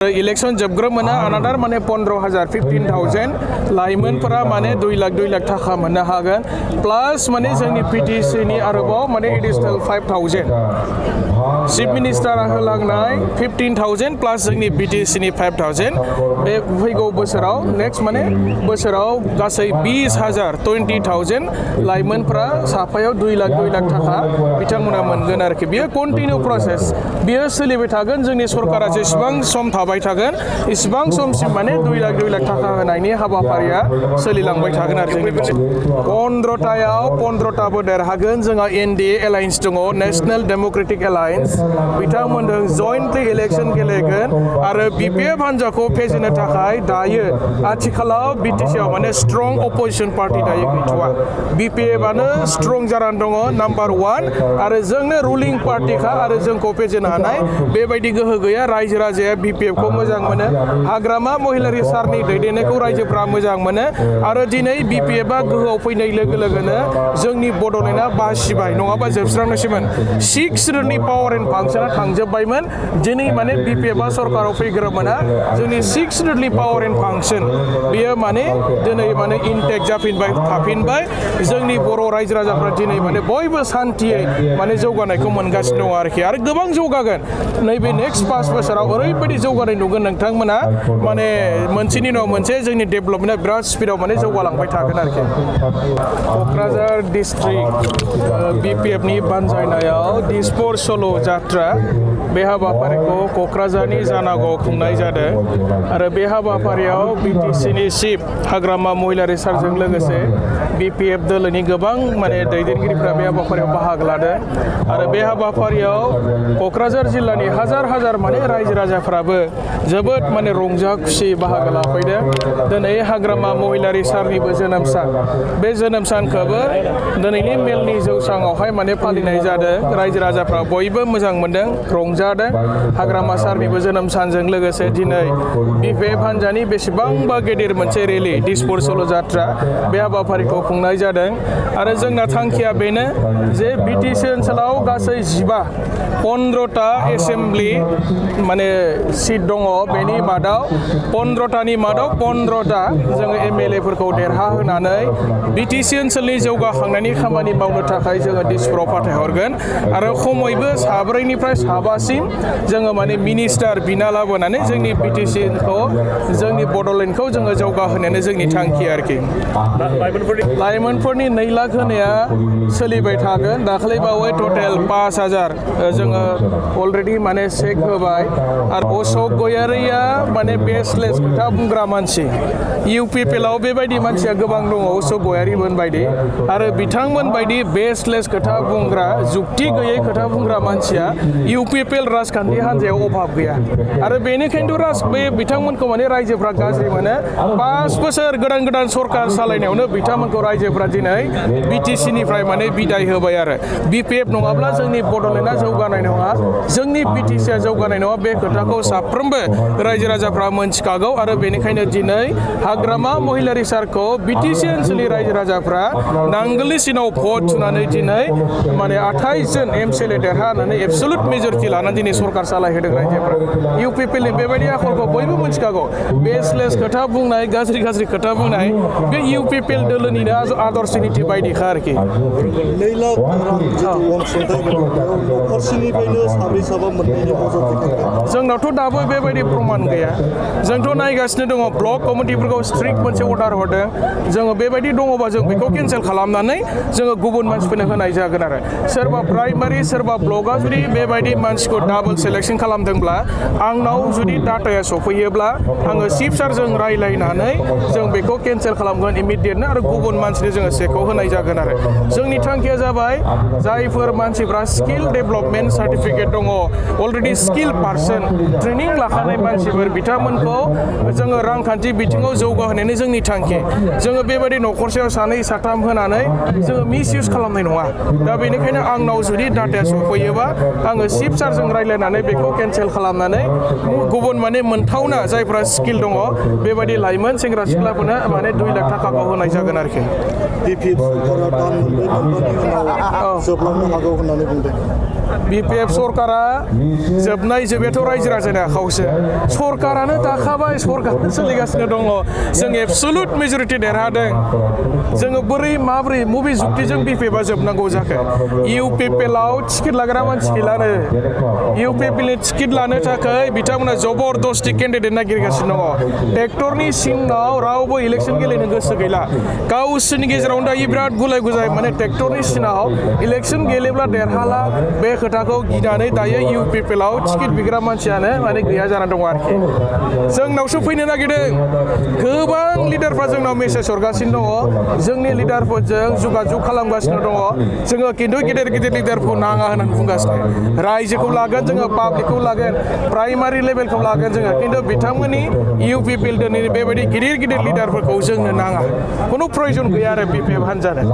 election जोबग्रो मोना अनादार माने 15,000 15,000 लाइमोनफोरा माने 2 लाख थाखा मोननो हागोन प्लास माने जोंनि PTC नि आरोबाव माने एडिशनेल 5,000 चिफ मिनिस्टारा होलांनाय 15,000 प्लास जोंनि PTC नि 5,000 बे फैगौ बोसोराव नेक्स्ट माने बोसोराव गासै 20,000 20,000 लाइमोनफोरा साफायाव 2 लाख थाखा बिथांमोना मोनगोन आरोखि बियो कन्टिनिउ प्रसेस बियो सोलिबाय थागोन जोंनि सरकारा जेसेबां सम थाबाय थागोन इसेबां समसिम माने 2 लाख थाखा होनायनि हाबाफारिया सोलिलांबाय थागोन आरो जोंनि 15थाबो देरहागोन जोंहा NDA एलायन्स दङ नेशनेल डेमोक्रेटिक एलायन्स बिथांमोनजों जयन्टलि इलेक्शन गेलेगोन आरो BPF हान्जाखौ फेजेननो थाखाय दायो आथिखालाव BTC आव माने स्ट्रं अपोजिशन पार्टी दायो गैथ'वा BPF आनो स्ट्रं जानानै दङ नाम्बार 1 आरो जोंनो रुलिं पार्टीखा आरो जोंखौ फेजेननो हानाय बेबायदि गोहो गैया रायजो राजाया BPF खौ मोजां मोनो हाग्रामा महिलारि सारनि दैदेननायखौ रायजोफ्रा मोजां मोनो आरो दिनै BPF आ गोहोआव फैनाय लोगो लोगोनो जोंनि बड'लेण्डआ बासिबाय नङाबा जोबस्रांनोसैमोन 6 सिडुलनि पावार एन्ड फांसना थांजोबबायमोन दिनै माने BPF आ सरकाराव फैग्रोमोना जोंनि 6 सिडुलनि पावार एन्ड फांसन बेयो माने दिनै माने इनटेक्ट जाफिनबाय थाफिनबाय जोंनि बर' रायजो राजाफ्रा दिनै माने बयबो शान्तियै माने जौगानायखौ मोनगासिनो दङ आरोखि आरो गोबां जौगागोन नैबे नेक्स्ट 5 बोसोराव ओरैबायदि जौगानाय नुगोन नोंथांमोना माने मोनसेनि उनाव मोनसे जोंनि डेभेलपमेन्टआ बिराद स्पिडआव माने जौगालांबाय थागोन आरोखि क'क्राझार डिस्ट्रिक्ट BPF नि बानजायनायाव दिसपुर सल' जात्रा बे हाबाफारिखौ क'क्राझारनि जानागावआव खुंनाय जादों आरो बे हाबाफारियाव BTC नि चिफ हाग्रामा महिलारि सारजों लोगोसे BPF दोलोनि गोबां माने दैदेनगिरिफ्रा बे हाबाफारियाव बाहागो लादों आरो बे हाबाफारियाव क'क्राझार जिल्लानि हाजार माने रायजो राजाफ्राबो जोबोद माने रंजा खुसि बाहागो लाफैदों दिनै हाग्रामा महिलारि सारनिबो जोनोम सान बे जोनोम सानखौबो दिनैनि मेलनि जौसाङावहाय माने फालिनाय जादों रायजो राजाफ्रा बयबो मोजां मोनदों रंजादों हाग्रामा सारनिबो जोनोम सानजों लोगोसे दिनै BPF हान्जानि बेसेबांबा गेदेर मोनसे रेलि दिसपुर सल' जात्रा बे हाबाफारिखौ खुंनाय जादों आरो जोंना थांखिया बेनो जे BTC ओनसोलाव गासै 15टा एसेम्ब्लि माने सीट दङ बेनि मादाव 15टानि मादाव 15टा जोङो MLA फोरखौ देरहाहोनानै BTC ओनसोलनि जौगाखांनायनि खामानि मावनो थाखाय जोङो दिसपुराव फाथायहरगोन आरो खमैबो 4निफ्राय 5सिम जोङो माने मिनिस्टार बिना लाबोनानै जोंनि BTC खौ जोंनि बड'लेण्डखौ जोङो जौगाहोनायानो जोंनि थांखि आरोखि लाइमोनफोरनि 2 लाख होनाया सोलिबाय थागोन दाखालि बावै टटेल 5,000 जोङो अलरेडि माने चेक होबाय आरो अशोक गयारिया माने बेसलेस खोथा बुंग्रा मानसि UPPL आव बेबायदि मानसिया गोबां दङ अशोक गयारिमोन बायदि आरो बिथांमोन बायदि बेसलेस खोथा बुंग्रा जुक्ति गैयै खोथा बुंग्रा मानसिया UPPL राजखान्थि हान्जायाव अभाब गैया आरो बेनिखायनोथ' बे बिथांमोनखौ माने रायजोफ्रा गाज्रि मोनो 5 बोसोर गोदान सरकार सालायनायावनो बिथांमोनखौ रायजोफ्रा दिनै BTC निफ्राय माने बिदाय होबाय आरो BPF नङाब्ला जोंनि बड'लेण्डआ जौगानाय नङा जोंनि BTC आ जौगानाय नङा बे खोथाखौ साफ्रोमबो रायजो राजाफ्रा मोनथिखागौ आरो बेनिखायनो दिनै हाग्रामा महिलारि सारखौ BTC ओनसोलनि रायजो राजाफ्रा नांगोलनि सिनाव भट थुनानै दिनै माने 28 जन MCLA देरहानानै एबसुलुट मेजरिटि लानानै दिनै सरकार सालायहोदों रायजोफ्रा UPPL नि बेबायदि आखलखौ बयबो मोनथिखागौ बेसलेस खोथा बुंनाय गाज्रि खोथा बुंनाय बे UPPL दोलोनिनो आदर्श नीति बायदिखा आरोखि 2 लाख अनसुंथाइ न'खरसेनिफ्रायनो साबा मोननायनि मदद जोंनावथ' दाबो बेबायदि प्रमान गैया जोंथ' नायगासिनो दङ ब्लक कमिटिफोरखौ स्ट्रिक्ट मोनसे अर्डार हरदों जोङो बेबायदि दङबा जों बेखौ केन्सेल खालामनानै जोङो गुबुन मानसिफोरनो होनाय जागोन आरो सोरबा प्राइमारि सोरबा ब्लकआ जुदि बेबायदि मानसिखौ डाबल सेलेक्सन खालामदोंब्ला आंनाव जुदि डाटाया सफैयोब्ला आङो चिफ सारजों रायलायनानै जों बेखौ केन्सेल खालामगोन इमिडियेटनो आरो गुबुन मानसिनो जोङो चेकखौ होनाय जागोन आरो जोंनि थांखिया जाबाय जायफोर मानसिफ्रा स्किल डेभेलपमेन्ट सार्टिफिकेट दङ अलरेडि स्किल पार्सन ट्रेनिं लाखानाय मानसिफोर बिथांमोनखौ जोङो रांखान्थि बिथिङाव जौगाहोनायानो जोंनि थांखि जोङो बेबायदि न'खरसेयाव 2 3 होनानै जोङो मिस इउज खालामनाय नङा दा बेनिखायनो आंनाव जुदि डाटाया सफैयोबा हायाबा आङो चिफ सारजों रायज्लायनानै बेखौ केन्सेल खालामनानै गुबुन माने मोनथावना जायफ्रा स्किल दङ बेबायदि लाइमोन सेंग्रा सिख्लाफोरनो माने 2 लाख थाखाखौ होनाय जागोन आरोखि बिपिएफ सरकारा दान मोनब्रै मोनबानि उनाव जोबलांनो हागौ होननानै बुंदों बिपिएफ सरकारा जोबनाय जोबैयाथ' रायजो राजानि आखायावसो सरकारानो दाखाबाय सरकारानो सोलिगासिनो दङ जों एबसुलुट मेजरिटि देरहादों जोङो माबोरै मबे जुक्तिजों बिपिएफआ जोबनांगौ जाखो इउपिपिएलआव टिकेट लाग्रा मानसि गैलानो इउपिपिएलनि टिकेट लानो थाखाय बिथांमोना जबरदस्ति केन्डिडेट नागिरगासिनो दङ ट्रेक्टरनि सिङाव रावबो इलेक्सन गेलेनो गोसो गैला गावसोरनि गेजेरावनो दायो बिराद गुलाय गुजाय माने ट्रेक्टरनि सिङाव इलेक्सन गेलेब्ला देरहाला बे खोथाखौ गिनानै दायो इउपिपिएलआव टिकेट बिग्रा मानसियानो माने गैया जानानै दङ आरोखि जोंनावसो फैनो नागिरदों गोबां लिडारफ्रा जोंनाव मेसेज हरगासिनो दङ जोंनि लिडारफोरजों जगाजग खालामगासिनो दङ जोङो खिन्थु गिदिर गिदिर लिडारखौ नाङा होननानै बुंगासिनो रायजोखौ लागोन जोङो पाब्लिकखौ लागोन प्राइमारि लेभेलखौ लागोन जोङो खिन्थु बिथांमोननि इउपिपिएल दिनै बेबायदि गिदिर गिदिर लिडारफोरखौ जोंनो नाङा खुनु प्रयजन गैया आरो बिपिएफ हान्जानो